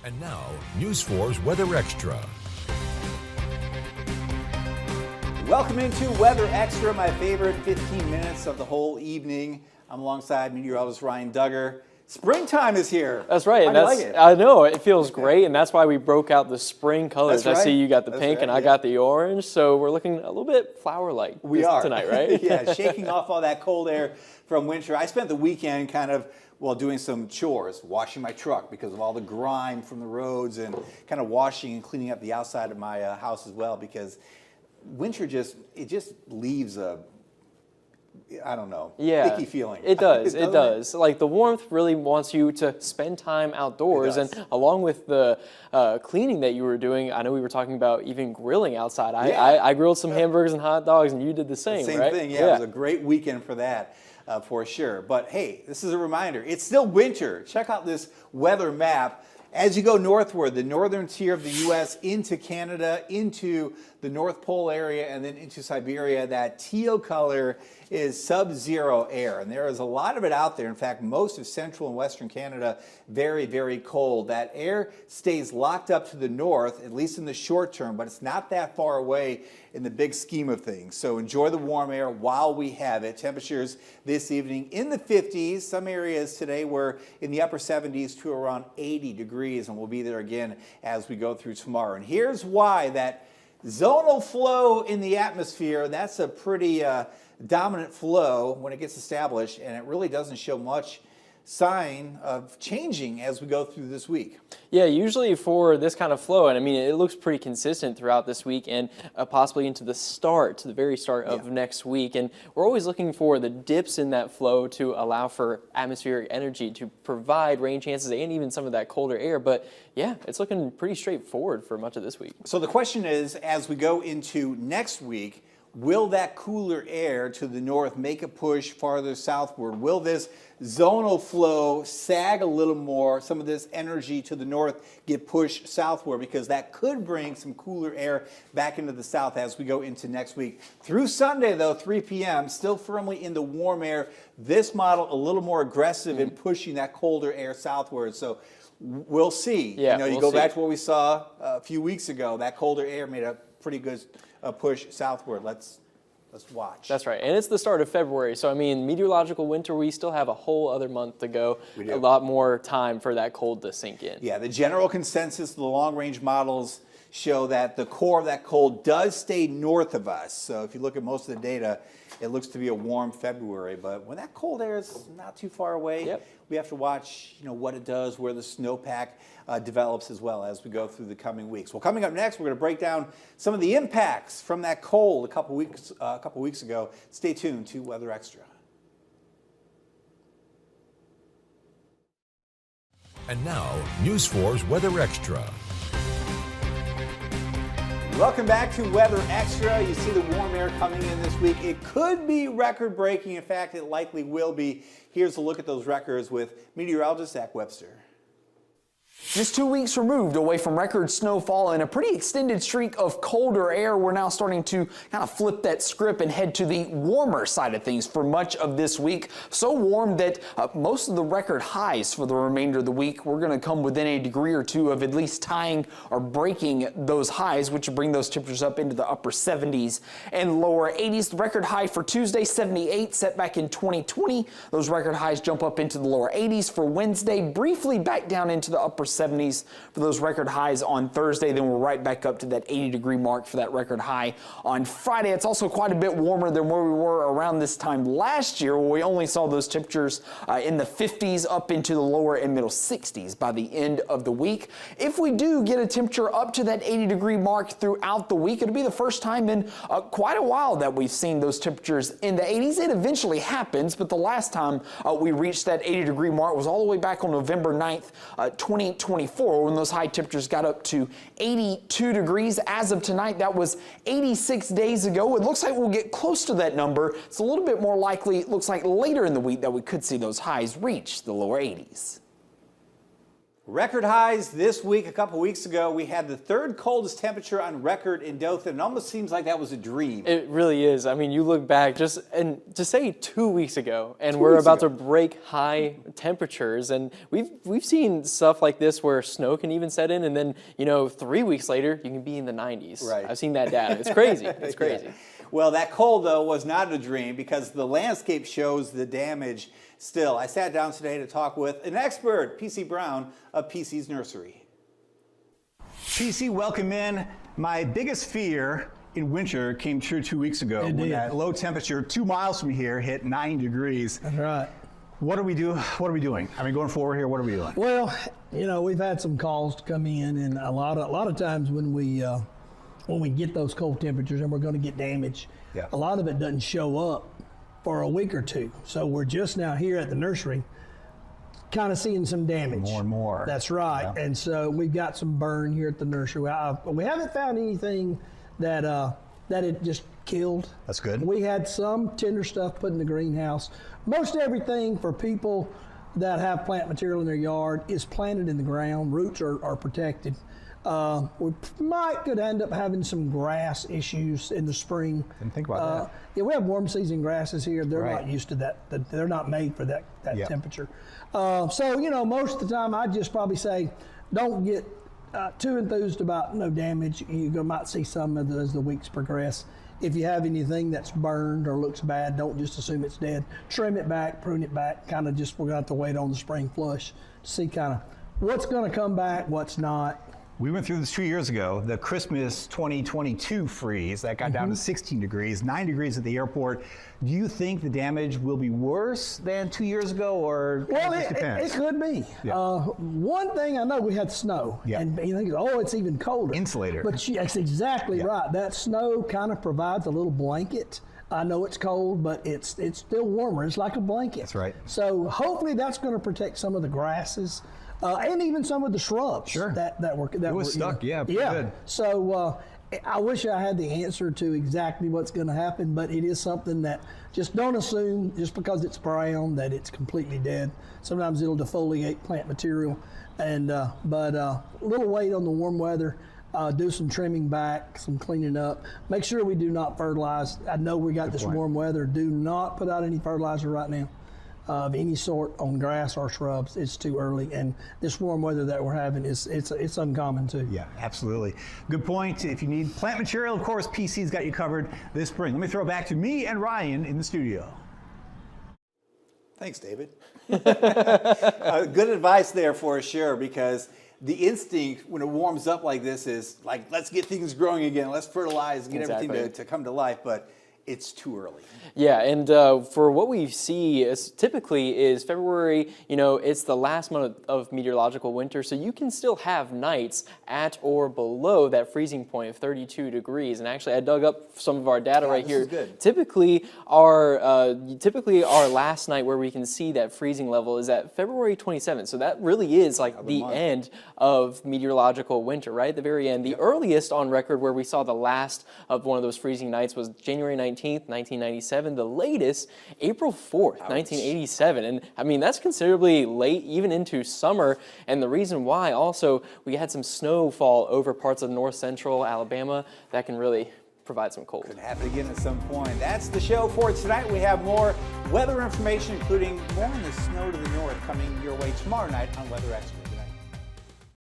And now, News 4's Weather Extra. Welcome into Weather Extra, my favorite 15 minutes of the whole evening. I'm alongside meteorologist Ryan Duggar. Springtime is here. That's right. How do you like it? I know, it feels great, and that's why we broke out the spring colors. That's right. I see you got the pink, and I got the orange, so we're looking a little bit flower-like tonight, right? Yeah, shaking off all that cold air from winter. I spent the weekend kind of, doing some chores, washing my truck because of all the grime from the roads and kind of washing and cleaning up the outside of my house as well, because winter just leaves a, I don't know, icky feeling. It does. It does. Like, the warmth really wants you to spend time outdoors, and along with the cleaning that you were doing, I know we were talking about even grilling outside. I grilled some hamburgers and hot dogs, and you did the same, right? Same thing, yeah. It was a great weekend for that. For sure. But hey, this is a reminder. It's still winter. Check out this weather map. As you go northward, the northern tier of the U.S. into Canada, into the North Pole area, and then into Siberia, that teal color is sub-zero air. And there is a lot of it out there. In fact, most of central and western Canada, very, very cold. That air stays locked up to the north, at least in the short term, but it's not that far away in the big scheme of things. So enjoy the warm air while we have it. Temperatures this evening in the 50s. Some areas today were in the upper 70s to around 80 degrees, and we'll be there again as we go through tomorrow. And here's why: that zonal flow in the atmosphere, that's a pretty dominant flow when it gets established, and it really doesn't show much sign of changing as we go through this week. Yeah, usually for this kind of flow, and I mean, it looks pretty consistent throughout this week and possibly into the very start of next week. And we're always looking for the dips in that flow to allow for atmospheric energy to provide rain chances and even some of that colder air. But yeah, it's looking pretty straightforward for much of this week. So the question is, as we go into next week, will that cooler air to the north make a push farther southward? Will this zonal flow sag a little more, some of this energy to the north get pushed southward? Because that could bring some cooler air back into the south as we go into next week. Through Sunday, though, 3 p.m., still firmly in the warm air. This model a little more aggressive in pushing that colder air southward. So we'll see. Yeah, you go back to what we saw a few weeks ago. That colder air made a pretty good push southward. Let's watch. That's right. And it's the start of February. So, I mean, meteorological winter, we still have a whole other month to go. We do. A lot more time for that cold to sink in. Yeah, the general consensus, the long-range models show that the core of that cold does stay north of us. So if you look at most of the data, it looks to be a warm February. But when that cold air is not too far away, we have to watch, what it does, where the snowpack develops as well as we go through the coming weeks. Well, coming up next, we're going to break down some of the impacts from that cold a couple weeks ago. Stay tuned to Weather Extra. And now, News 4's Weather Extra. Welcome back to Weather Extra. You see the warm air coming in this week. It could be record-breaking. In fact, it likely will be. Here's a look at those records with meteorologist Zach Webster. Just 2 weeks removed away from record snowfall and a pretty extended streak of colder air, we're now starting to kind of flip that script and head to the warmer side of things for much of this week. So warm that most of the record highs for the remainder of the week, we're going to come within a degree or two of at least tying or breaking those highs, which will bring those temperatures up into the upper 70s and lower 80s. The record high for Tuesday, 78, set back in 2020. Those record highs jump up into the lower 80s for Wednesday, briefly back down into the upper 70s for those record highs on Thursday. Then we're right back up to that 80-degree mark for that record high on Friday. It's also quite a bit warmer than where we were around this time last year, where we only saw those temperatures in the 50s up into the lower and middle 60s by the end of the week. If we do get a temperature up to that 80-degree mark throughout the week, it'll be the first time in quite a while that we've seen those temperatures in the 80s. It eventually happens, but the last time we reached that 80-degree mark was all the way back on November 9th, 2024, when those high temperatures got up to 82 degrees. As of tonight, that was 86 days ago. It looks like we'll get close to that number. It's a little bit more likely, it looks like later in the week, that we could see those highs reach the lower 80s. Record highs this week. A couple weeks ago, we had the third coldest temperature on record in Dothan. It almost seems like that was a dream. It really is. I mean, you look back and to say 2 weeks ago, and we're about to break high temperatures, and we've seen stuff like this where snow can even set in, and then 3 weeks later you can be in the 90s. Right. I've seen that data. It's crazy. It's crazy. Yeah. Well, that cold though was not a dream because the landscape shows the damage. Still, I sat down today to talk with an expert, PC Brown of PC's Nursery. PC, welcome in. My biggest fear in winter came true 2 weeks ago when that low temperature 2 miles from here hit 9 degrees. That's right. What are we doing? I mean, going forward here, what are we doing? Well, we've had some calls to come in, and a lot of times when we get those cold temperatures and we're going to get damage, a lot of it doesn't show up for a week or two. So we're just now here at the nursery kind of seeing some damage. More and more. That's right. Yeah. And so we've got some burn here at the nursery. We haven't found anything that it just killed. That's good. We had some tender stuff put in the greenhouse. Most everything for people that have plant material in their yard is planted in the ground. Roots are protected. We could end up having some grass issues in the spring. Didn't think about that. Yeah, we have warm season grasses here. They're right. not used to that. They're not made for that temperature. So most of the time, I'd just probably say, don't get too enthused about no damage. You might see some of as the weeks progress. If you have anything that's burned or looks bad, don't just assume it's dead. Trim it back, prune it back. Kind of just we're going to have to wait on the spring flush to see kind of what's going to come back, what's not. We went through this 2 years ago, the Christmas 2022 freeze that got down to 16 degrees, 9 degrees at the airport. Do you think the damage will be worse than 2 years ago, or well, it depends? It could be. Yeah. One thing I know, we had snow, and you think, it's even colder. Insulator. But that's exactly right. That snow kind of provides a little blanket. I know it's cold, but it's still warmer. It's like a blanket. That's right. So hopefully that's going to protect some of the grasses. And even some of the shrubs that were stuck. Yeah, good. So I wish I had the answer to exactly what's going to happen, but it is something that just don't assume just because it's brown that it's completely dead. Sometimes it'll defoliate plant material, and but a little wait on the warm weather. Do some trimming back, some cleaning up. Make sure we do not fertilize. I know we got this warm weather. Do not put out any fertilizer right now of any sort on grass or shrubs. It's too early, and this warm weather that we're having it's uncommon too. Yeah, absolutely. Good point. If you need plant material, of course, PC's got you covered this spring. Let me throw it back to me and Ryan in the studio. Thanks, David. Good advice there for sure, because the instinct when it warms up like this is like, let's get things growing again, let's fertilize, get everything to come to life, but it's too early. Yeah, and for what we see typically is February, it's the last month of meteorological winter, so you can still have nights at or below that freezing point of 32 degrees. And actually, I dug up some of our data right here. Good. Typically, our last night where we can see that freezing level is at February 27th. So that really is like the end of meteorological winter, right? The very end. The earliest on record where we saw the last of one of those freezing nights was January 19th, 1997. The latest, April 4th, 1987. And I mean, that's considerably late, even into summer. And the reason why also, we had some snowfall over parts of north central Alabama that can really provide some cold. Could happen again at some point. That's the show for tonight. We have more weather information, including more on the snow to the north, coming your way tomorrow night on Weather Extra.